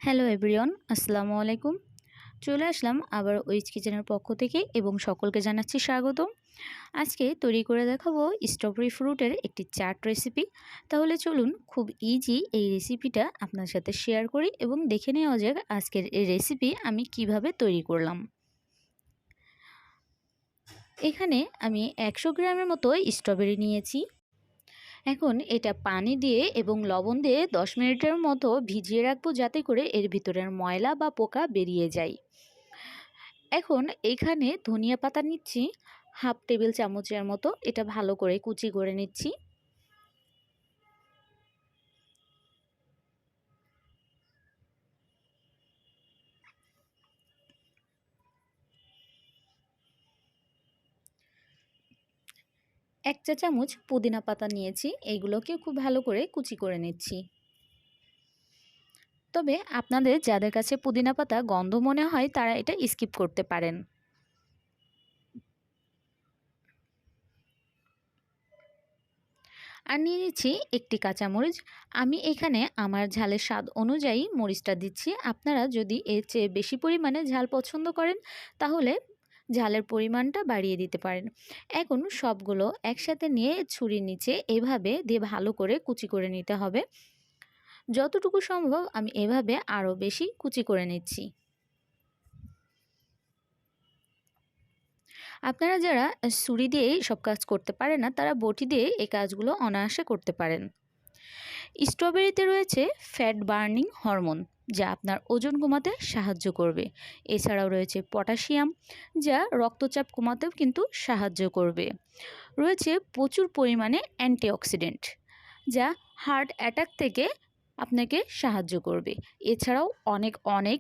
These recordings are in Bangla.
হ্যালো এভরিওয়ান, আসসালামু আলাইকুম। চলে আসলাম আবার ওইজ কিচেনের পক্ষ থেকে এবং সকলকে জানাচ্ছি স্বাগতম। আজকে তৈরি করে দেখাবো স্ট্রবেরি ফ্রুটের একটি চাট রেসিপি। তাহলে চলুন খুব ইজি এই রেসিপিটা আপনার সাথে শেয়ার করি এবং দেখে নেওয়া যাক আজকের এই রেসিপি আমি কিভাবে তৈরি করলাম। এখানে আমি 100 গ্রামের মতো স্ট্রবেরি নিয়েছি। এখন এটা পানি দিয়ে এবং লবণ দিয়ে 10 মিনিটের মতো ভিজিয়ে রাখবো, যাতে করে এর ভিতরের ময়লা বা পোকা বেরিয়ে যায়। এখন এখানে ধনিয়া পাতা নিচ্ছি হাফ টেবিল চামচের মতো, এটা ভালো করে কুচি করে নিচ্ছি। এক চা চামচ পুদিনা পাতা নিয়েছি, এইগুলোকে খুব ভালো করে কুচি করে নিচ্ছি। তবে আপনাদের যাদের কাছে পুদিনা পাতা গন্ধ মনে হয় তারা এটা স্কিপ করতে পারেন। আর নিয়ে নিচ্ছি একটি কাঁচামরিচ। আমি এখানে আমার ঝালের স্বাদ অনুযায়ী মরিচটা দিচ্ছি। আপনারা যদি এর চেয়ে বেশি পরিমাণে ঝাল পছন্দ করেন তাহলে ঝালের পরিমাণটা বাড়িয়ে দিতে পারেন। এখন সবগুলো একসাথে নিয়ে ছুরির নিচে এভাবে দিয়ে ভালো করে কুচি করে নিতে হবে। যতটুকু সম্ভব আমি এভাবে আরও বেশি কুচি করে নিচ্ছি। আপনারা যারা ছুরি দিয়ে সব কাজ করতে পারেন না, তারা বটি দিয়ে এই কাজগুলো অনায়াসে করতে পারেন। স্ট্রবেরিতে রয়েছে ফ্যাট বার্নিং হরমোন, যা আপনার ওজন কমাতে সাহায্য করবে। এছাড়াও রয়েছে পটাশিয়াম, যা রক্তচাপ কমাতেও কিন্তু সাহায্য করবে। রয়েছে প্রচুর পরিমাণে অ্যান্টিঅক্সিডেন্ট, যা হার্ট অ্যাটাক থেকে আপনাকে সাহায্য করবে। এছাড়াও অনেক অনেক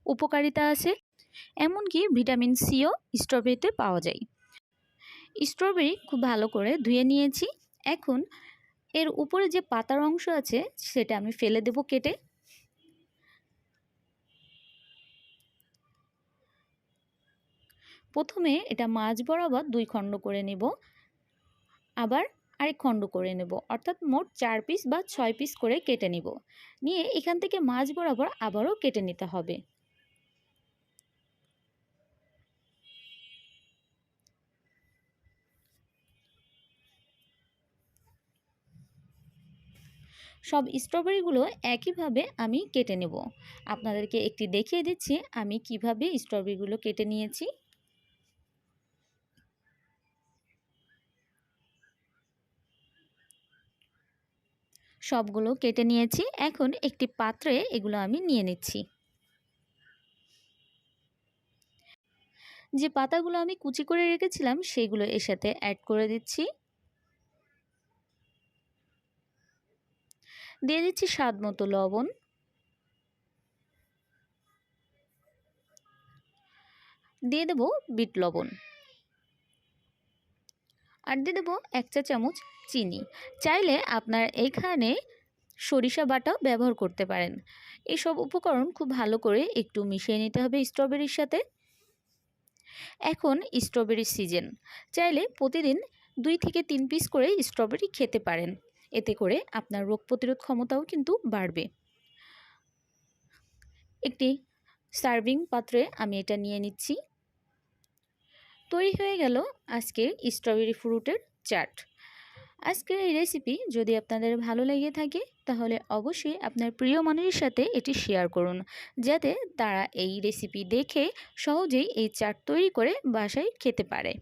উপকারিতা আছে, এমনকি ভিটামিন সিও স্ট্রবেরিতে পাওয়া যায়। স্ট্রবেরি খুব ভালো করে ধুয়ে নিয়েছি। এখন এর উপরে যে পাতার অংশ আছে সেটা আমি ফেলে দেব কেটে। প্রথমে এটা মাঝ বরাবর 2 খণ্ড করে নেব, আবার আরেক খণ্ড করে নেব, অর্থাৎ মোট 4 পিস বা 6 পিস করে কেটে নিব। নিয়ে এখান থেকে মাঝ বরাবর আবারও কেটে নিতে হবে। সব স্ট্রবেরিগুলো একইভাবে আমি কেটে নেব। আপনাদেরকে একটি দেখিয়ে দিচ্ছি আমি কিভাবে স্ট্রবেরিগুলো কেটে নিয়েছি। সবগুলো কেটে নিয়েছি। এখন একটি পাত্রে এগুলো আমি নিয়ে নিচ্ছি। যে পাতাগুলো আমি কুচি করে রেখেছিলাম সেগুলো এর সাথে অ্যাড করে দিচ্ছি। দিয়ে দিচ্ছি স্বাদ মতো লবণ। দিয়ে দেব বিট লবণ। আর দিয়ে দেবো 1 চা চামচ চিনি। চাইলে আপনার এখানে সরিষা বাটাও ব্যবহার করতে পারেন। এইসব উপকরণ খুব ভালো করে একটু মিশিয়ে নিতে হবে স্ট্রবেরির সাথে। এখন স্ট্রবেরির সিজন, চাইলে প্রতিদিন 2 থেকে 3 পিস করে স্ট্রবেরি খেতে পারেন। এতে করে আপনার রোগ প্রতিরোধ ক্ষমতাও কিন্তু বাড়বে। একটি সার্ভিং পাত্রে আমি এটা নিয়ে নিচ্ছি। তৈরি হয়ে গেল আজকের স্ট্রবেরি ফ্রুটের চাট। আজকের এই রেসিপি যদি আপনাদের ভালো লেগে থাকে তাহলে অবশ্যই আপনার প্রিয় মানুষের সাথে এটি শেয়ার করুন, যাতে তারা এই রেসিপি দেখে সহজেই এই চাট তৈরি করে বাসায় খেতে পারে।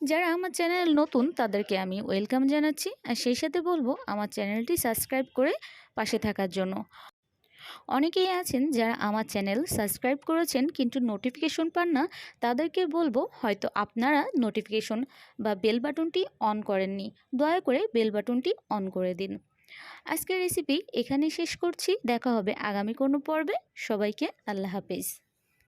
যারা আমার চ্যানেল নতুন তাদেরকে আমি ওয়েলকাম জানাচ্ছি, আর সেই সাথে বলবো আমার চ্যানেলটি সাবস্ক্রাইব করে পাশে থাকার জন্য। অনেকেই আছেন যারা আমার চ্যানেল সাবস্ক্রাইব করেছেন কিন্তু নোটিফিকেশন পান না, তাদেরকে বলবো হয়তো আপনারা নোটিফিকেশন বা বেল বাটনটি অন করেননি। দয়া করে বেল বাটনটি অন করে দিন। আজকের রেসিপি এখানেই শেষ করছি। দেখা হবে আগামী কোনো পর্বে। সবাইকে আল্লাহ হাফেজ।